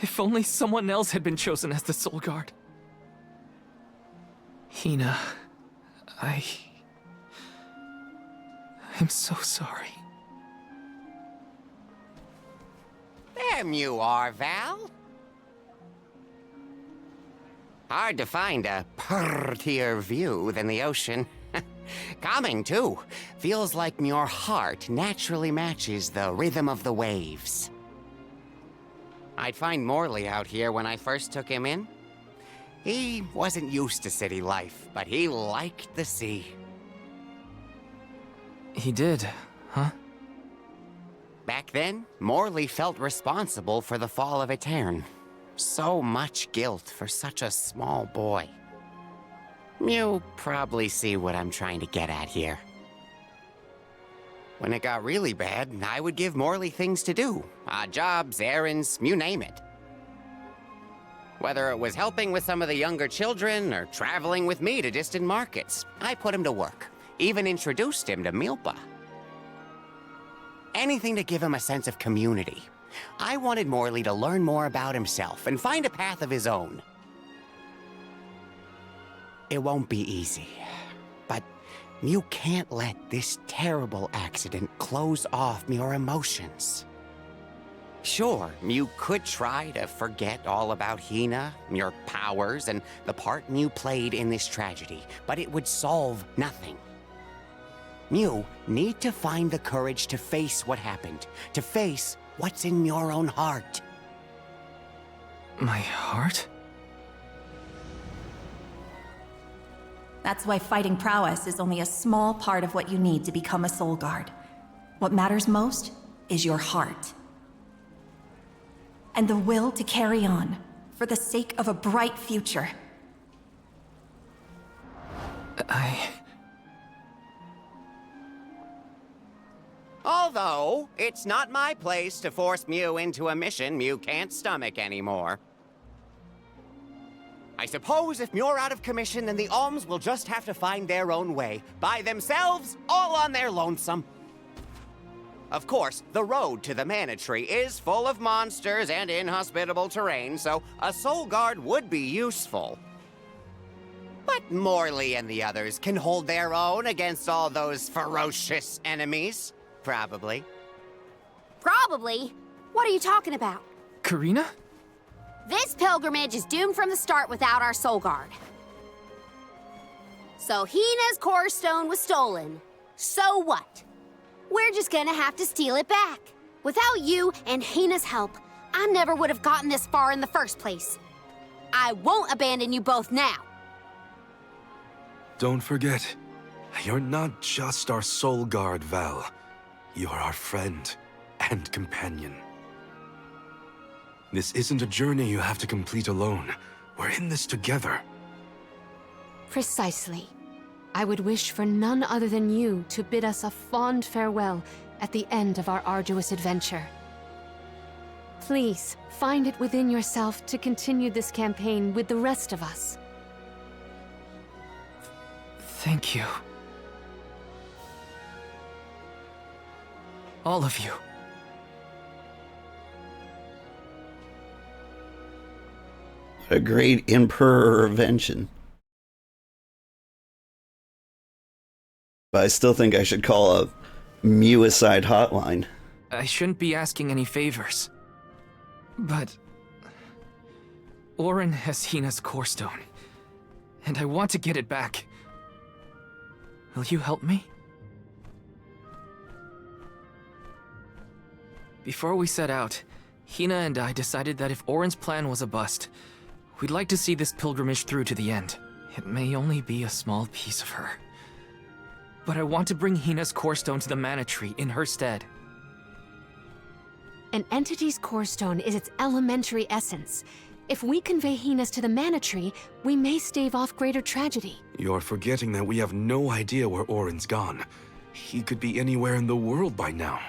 If only someone else had been chosen as the Soul Guard. Hina, I'm so sorry. There you are, Val. Hard to find a prettier view than the ocean. Calming, too. Feels like your heart naturally matches the rhythm of the waves. I'd find Morley out here when I first took him in. He wasn't used to city life, but he liked the sea. He did, huh? Back then, Morley felt responsible for the fall of Etern. So much guilt for such a small boy. You probably see what I'm trying to get at here. When it got really bad, I would give Morley things to do. Odd jobs, errands, you name it. Whether it was helping with some of the younger children or traveling with me to distant markets, I put him to work. Even introduced him to Milpa. Anything to give him a sense of community. I wanted Morley to learn more about himself and find a path of his own. It won't be easy, but you can't let this terrible accident close off your emotions. Sure, you could try to forget all about Hina, your powers, and the part you played in this tragedy, but it would solve nothing. You need to find the courage to face what happened, to face what's in your own heart. My heart? That's why fighting prowess is only a small part of what you need to become a Soul Guard. What matters most is your heart. And the will to carry on, for the sake of a bright future. Although, it's not my place to force Mew into a mission Mew can't stomach anymore. I suppose if Muir out of commission, then the Alms will just have to find their own way. By themselves, all on their lonesome. Of course, the road to the Mana Tree is full of monsters and inhospitable terrain, so a Soul Guard would be useful. But Morley and the others can hold their own against all those ferocious enemies. Probably. Probably? What are you talking about? Karina? This pilgrimage is doomed from the start without our Soul Guard. So Hina's core stone was stolen. So what? We're just gonna have to steal it back. Without you and Hina's help, I never would have gotten this far in the first place. I won't abandon you both now. Don't forget, you're not just our Soul Guard, Val. You're our friend and companion. This isn't a journey you have to complete alone. We're in this together. Precisely. I would wish for none other than you to bid us a fond farewell at the end of our arduous adventure. Please, find it within yourself to continue this campaign with the rest of us. Thank you. All of you. A great intervention. But I still think I should call a Mewicide hotline. I shouldn't be asking any favors. But Orin has Hina's core stone, and I want to get it back. Will you help me? Before we set out, Hina and I decided that if Orin's plan was a bust, we'd like to see this pilgrimage through to the end. It may only be a small piece of her, but I want to bring Hina's core stone to the Mana Tree in her stead. An entity's core stone is its elementary essence. If we convey Hina's to the Mana Tree, we may stave off greater tragedy. You're forgetting that we have no idea where Orin's gone. He could be anywhere in the world by now.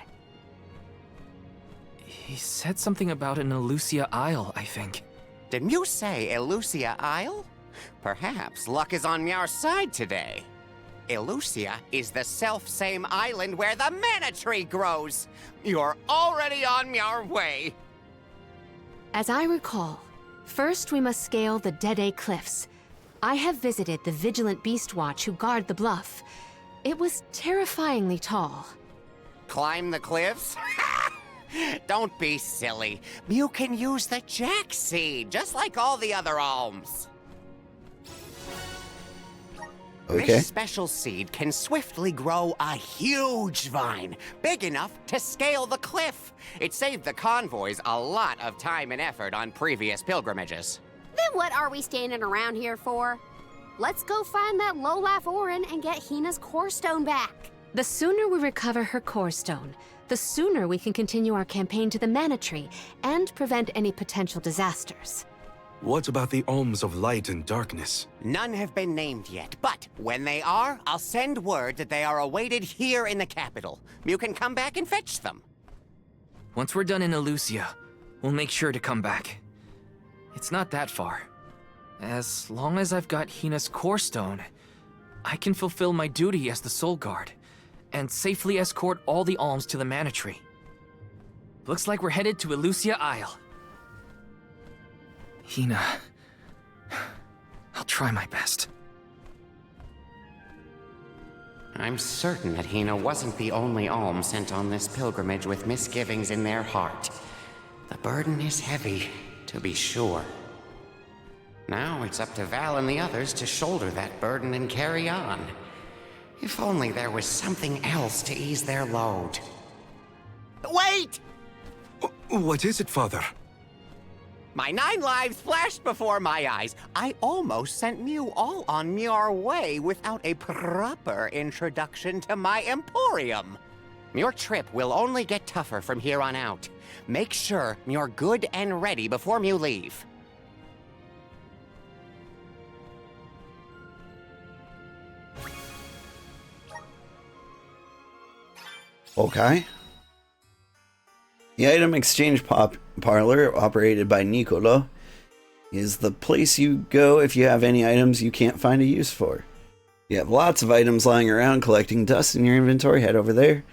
He said something about an Elusia Isle, I think. Did Mew say Elusia Isle? Perhaps luck is on our side today. Elusia is the self-same island where the Mana Tree grows. You're already on your way. As I recall, first we must scale the Dead Cliffs. I have visited the Vigilant Beast Watch who guard the bluff. It was terrifyingly tall. Climb the cliffs? Don't be silly. You can use the Jack Seed, just like all the other alms. Okay. This special seed can swiftly grow a huge vine, big enough to scale the cliff. It saved the convoys a lot of time and effort on previous pilgrimages. Then what are we standing around here for? Let's go find that low-life Orin and get Hina's core stone back. The sooner we recover her core stone, the sooner we can continue our campaign to the Mana Tree and prevent any potential disasters. What about the alms of light and darkness? None have been named yet, but when they are, I'll send word that they are awaited here in the capital. You can come back and fetch them. Once we're done in Elusia, we'll make sure to come back. It's not that far. As long as I've got Hina's core stone, I can fulfill my duty as the Soul Guard and safely escort all the alms to the Mana Tree. Looks like we're headed to Elusia Isle. Hina, I'll try my best. I'm certain that Hina wasn't the only alm sent on this pilgrimage with misgivings in their heart. The burden is heavy, to be sure. Now it's up to Val and the others to shoulder that burden and carry on. If only there was something else to ease their load. Wait! What is it, Father? My 9 lives flashed before my eyes. I almost sent Mew all on your way without a proper introduction to my Emporium. Your trip will only get tougher from here on out. Make sure you're good and ready before you leave. Okay. The item exchange parlor, operated by Nicolo, is the place you go if you have any items you can't find a use for. You have lots of items lying around collecting dust in your inventory, head over there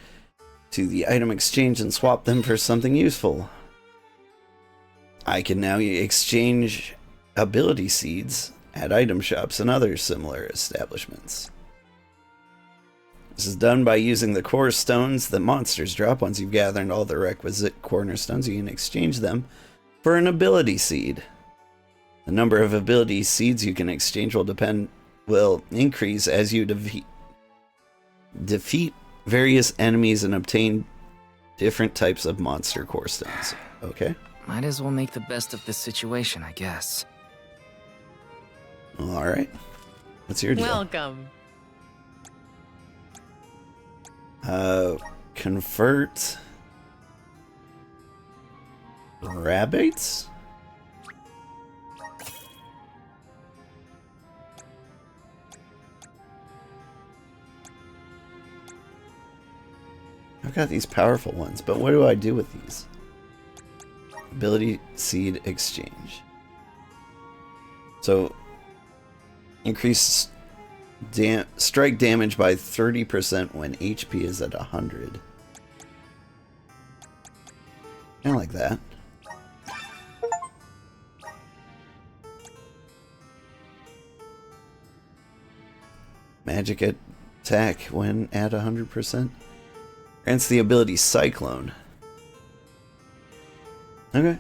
to the item exchange and swap them for something useful. I can now exchange ability seeds at item shops and other similar establishments. This is done by using the core stones that monsters drop. Once you've gathered all the requisite cornerstones, you can exchange them for an ability seed. The number of ability seeds you can exchange will increase as you defeat various enemies and obtain different types of monster core stones. Okay. Might as well make the best of this situation, I guess. All right. What's your deal? Welcome. Convert rabbits? I've got these powerful ones, but what do I do with these? Ability seed exchange. So, increase strike damage by 30% when HP is at 100. Kinda like that. Magic attack when at 100%. Grants the ability Cyclone. Okay.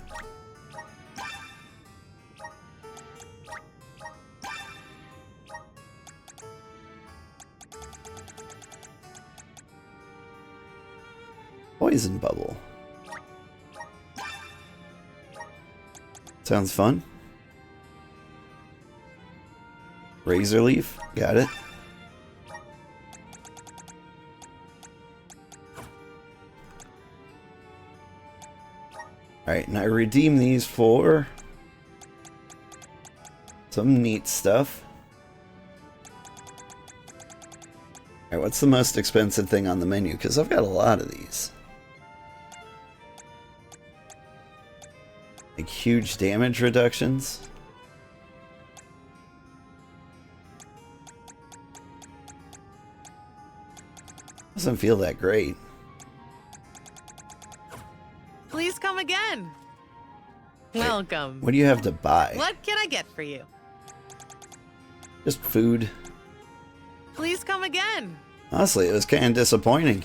Poison Bubble. Sounds fun. Razor Leaf. Got it. Alright, and I redeem these for some neat stuff. Alright, what's the most expensive thing on the menu? Because I've got a lot of these. Like huge damage reductions. Doesn't feel that great. Please come again. Welcome. What do you have to buy? What can I get for you? Just food. Please come again. Honestly, it was kind of disappointing.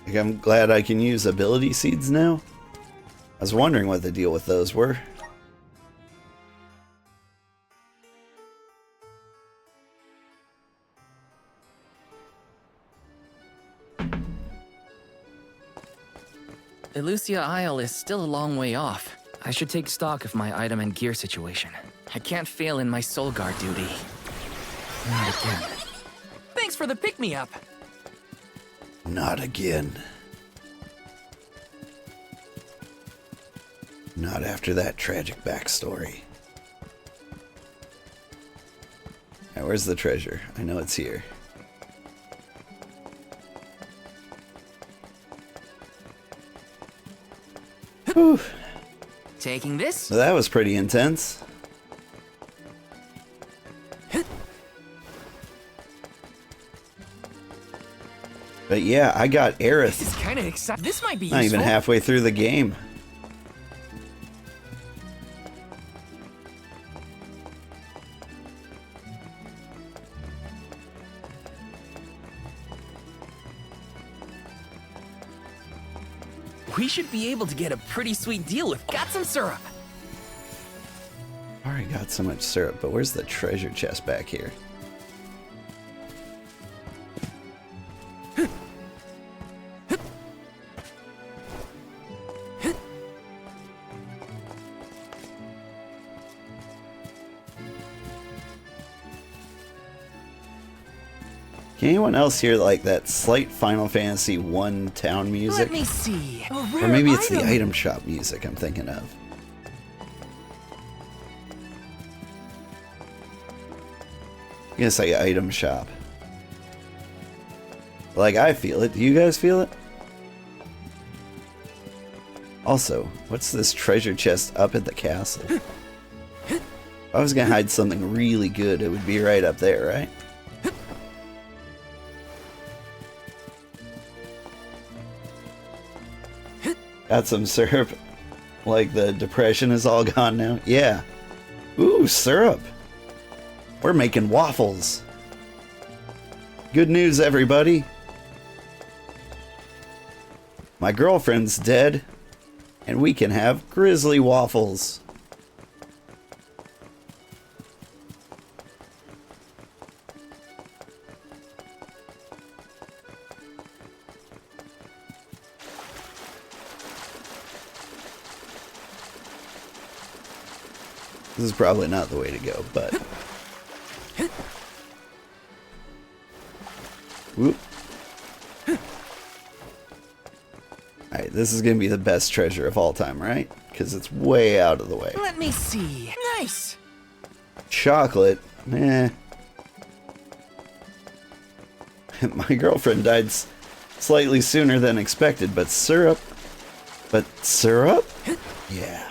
Like, I'm glad I can use ability seeds now. I was wondering what the deal with those were. Elusia Isle is still a long way off. I should take stock of my item and gear situation. I can't fail in my soul guard duty. Not again. Thanks for the pick-me-up! Not again. Not after that tragic backstory. Now, where's the treasure? I know it's here. Whew. Taking this? So that was pretty intense. But yeah, I got Aerith. This is kind of exciting. This might be Not useful. even halfway through the game. We should be able to get a pretty sweet deal with got some syrup. I already got so much syrup, but where's the treasure chest back here? Can anyone else hear like that slight Final Fantasy 1 town music? Let me see. A Or rare maybe it's the item. item shop music I'm thinking of. I'm gonna say item shop. Like, I feel it. Do you guys feel it? Also, what's this treasure chest up at the castle? If I was gonna hide something really good, it would be right up there, right? Got some syrup. Like the depression is all gone now. Yeah. Ooh, syrup. We're making waffles. Good news, everybody. My girlfriend's dead, and we can have grizzly waffles. This is probably not the way to go, but... Whoop. Alright, this is gonna be the best treasure of all time, right? Because it's way out of the way. Let me see. Nice. Chocolate? Eh. My girlfriend died slightly sooner than expected, but syrup? But syrup? Yeah.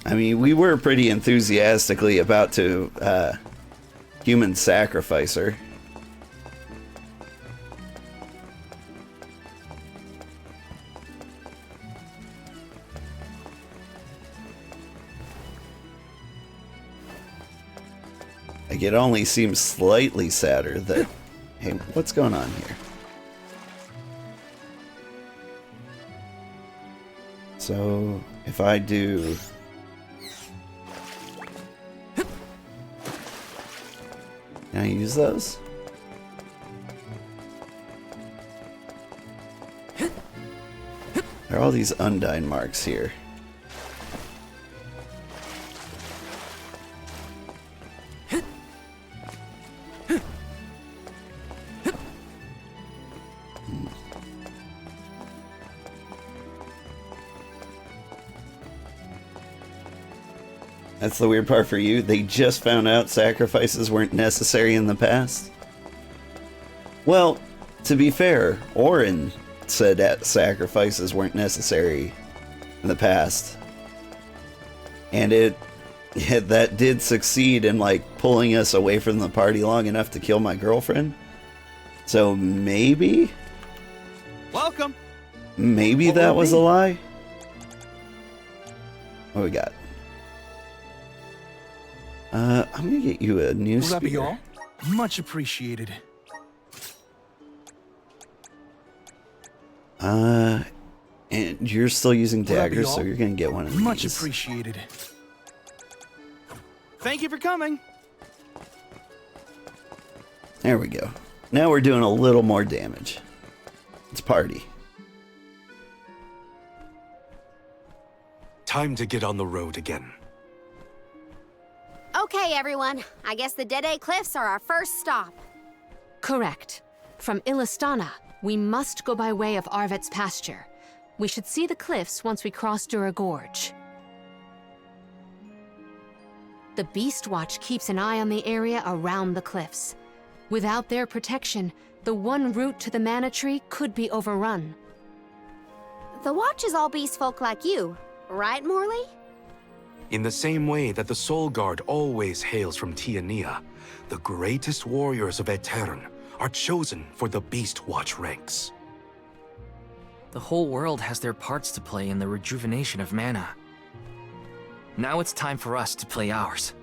I mean, we were pretty enthusiastically about to human sacrifice her. Like, it only seems slightly sadder that... Hey, what's going on here? So, if I do... Can I use those? There are all these Undyne marks here. That's the weird part for you. They just found out sacrifices weren't necessary in the past. Well, to be fair, Orin said that sacrifices weren't necessary in the past. And that did succeed in, like, pulling us away from the party long enough to kill my girlfriend. So maybe Welcome. Maybe that was a lie? What we got? I'm gonna get you a new spear. Much appreciated. And you're still using daggers, so you're gonna get one of these. Much appreciated. Thank you for coming. There we go. Now we're doing a little more damage. Let's party. Time to get on the road again. Okay, everyone. I guess the Dead Cliffs are our first stop. Correct. From Illistana, we must go by way of Arvet's pasture. We should see the cliffs once we cross Dura Gorge. The Beast Watch keeps an eye on the area around the cliffs. Without their protection, the one route to the Mana Tree could be overrun. The Watch is all beast folk like you, right, Morley? In the same way that the Soul Guard always hails from Tiania, the greatest warriors of Aetern are chosen for the Beast Watch ranks. The whole world has their parts to play in the rejuvenation of mana. Now it's time for us to play ours.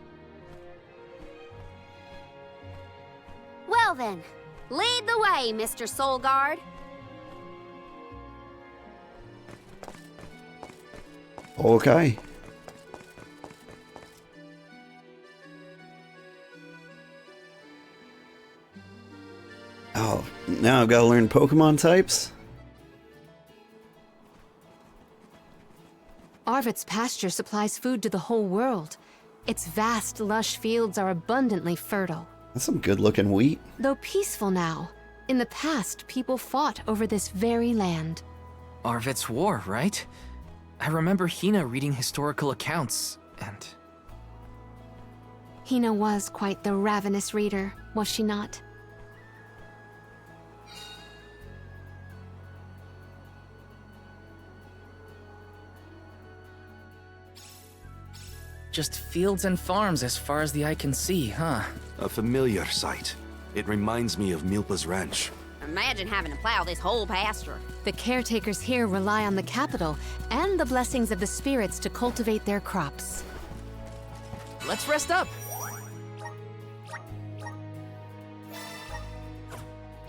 Well then, lead the way, Mr. Soul Guard. Okay. Oh, now I've got to learn Pokemon types? Arvet's pasture supplies food to the whole world. Its vast, lush fields are abundantly fertile. That's some good-looking wheat. Though peaceful now, in the past people fought over this very land. Arvet's war, right? I remember Hina reading historical accounts, and... Hina was quite the ravenous reader, was she not? Just fields and farms as far as the eye can see, huh? A familiar sight. It reminds me of Milpa's ranch. Imagine having to plow this whole pasture. The caretakers here rely on the capital and the blessings of the spirits to cultivate their crops. Let's rest up!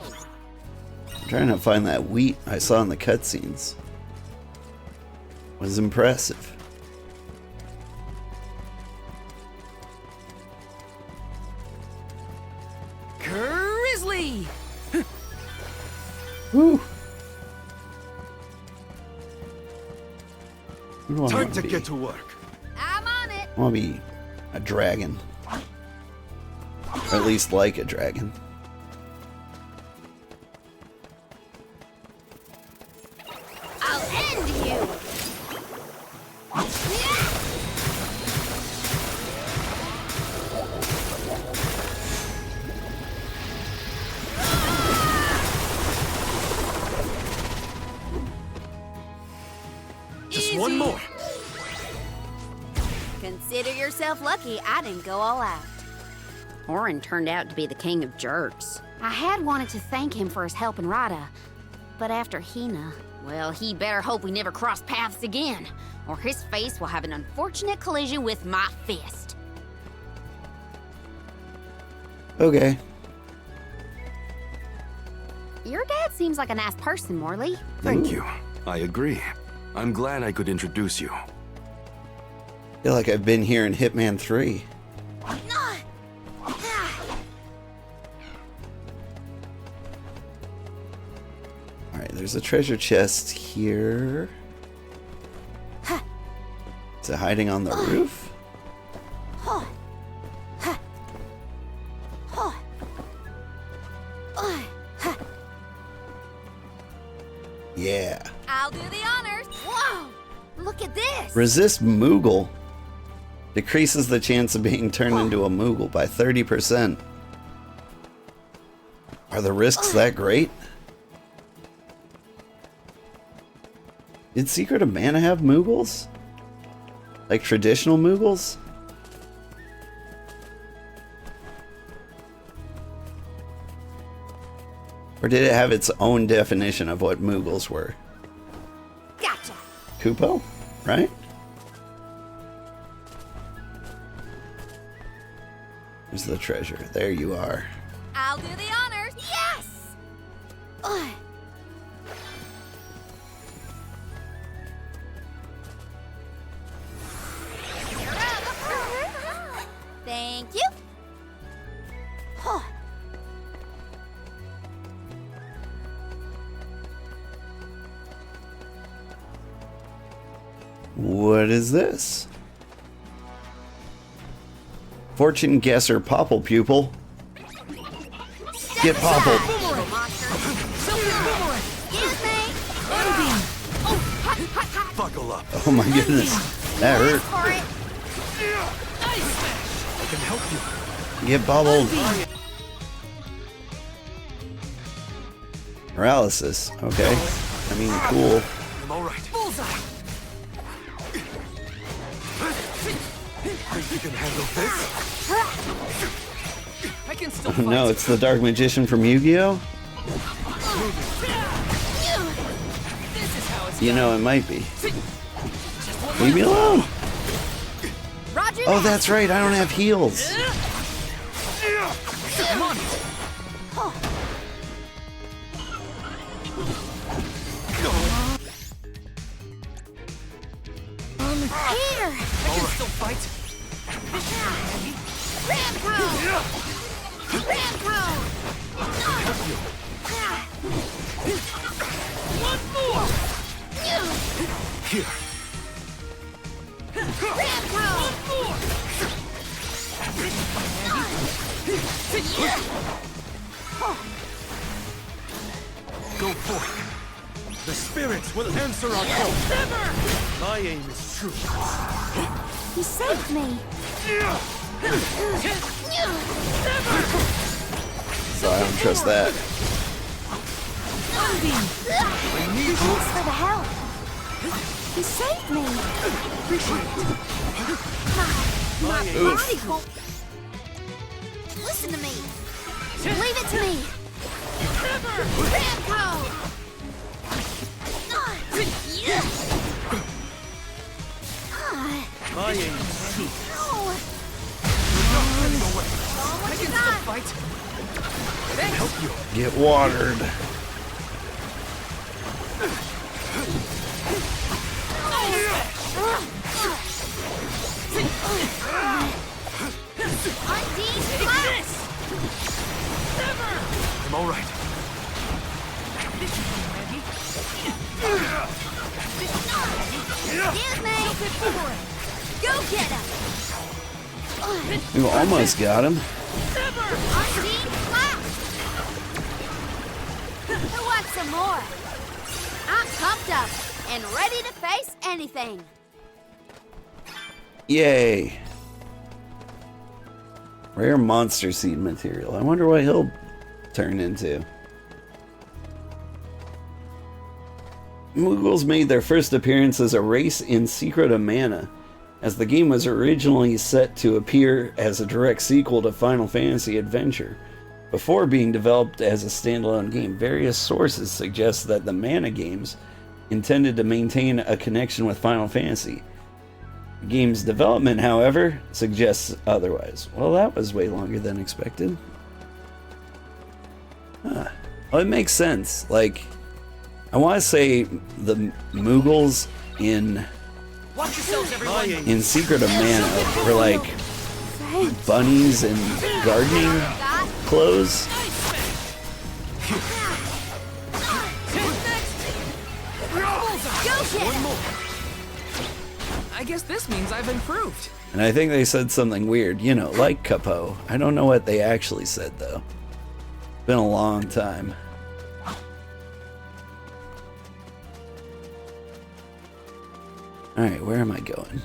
I'm trying to find that wheat I saw in the cutscenes. Was impressive. Grizzly! Woo! Time to get to work. I'm on it. I want to be a dragon. Or at least like a dragon. I'll end you. Just one more. Consider yourself lucky I didn't go all out. Orin turned out to be the king of jerks. I had wanted to thank him for his help in Rada, but after Hina, well, he better hope we never cross paths again, or his face will have an unfortunate collision with my fist. Okay. Your dad seems like a nice person, Morley. Thank you. I agree. I'm glad I could introduce you. I feel like I've been here in Hitman 3. Alright, there's a treasure chest here. Is it hiding on the roof? Yeah. I'll do the honors. Whoa! Look at this. Resist Moogle. Decreases the chance of being turned into a Moogle by 30%. Are the risks that great? Did Secret of Mana have Moogles? Like traditional Moogles? Or did it have its own definition of what Moogles were? Gotcha. Kupo, right? There's the treasure. There you are. I'll do the honors. Yes! Ugh. You're up. Thank you. Huh. What is this? Fortune guesser popple pupil. Get poppled. Buckle up. Oh my goodness. That hurt. I can help you. Get bubbled. Paralysis. Okay. I mean, cool. I'm all right. Think you can handle this? I can still Oh fight. no, it's the Dark Magician from Yu-Gi-Oh? This is how it's You know, it might be. Leave me alone. Roger Oh, that. that's right. I don't have heals. Come on. Here. I can still fight. Ramco. Ramco. One more. Here. Ramco. Go forth. The spirits will answer our call. My aim is true. He saved me. So I don't trust that. Thanks for the help. He saved me. My body won't. Listen to me. Leave it to me. Ramco. My aim is true. No. I can still fight. Help you. Get watered. I'm all right. Excuse me. Go get him. We almost got him. Who wants some more? I'm pumped up and ready to face anything. Yay. Rare monster seed material. I wonder what he'll turn into. Moogles made their first appearance as a race in Secret of Mana, as the game was originally set to appear as a direct sequel to Final Fantasy Adventure. Before being developed as a standalone game, various sources suggest that the Mana games intended to maintain a connection with Final Fantasy. The game's development, however, suggests otherwise. Well, that was way longer than expected. Huh. Well, it makes sense. Like, I want to say the Moogles in Watch yourselves, everyone. in Secret of Mana were like bunnies in gardening clothes. I guess this means I've improved. And I think they said something weird, you know, like Capo. I don't know what they actually said, though. Been a long time. Alright, where am I going?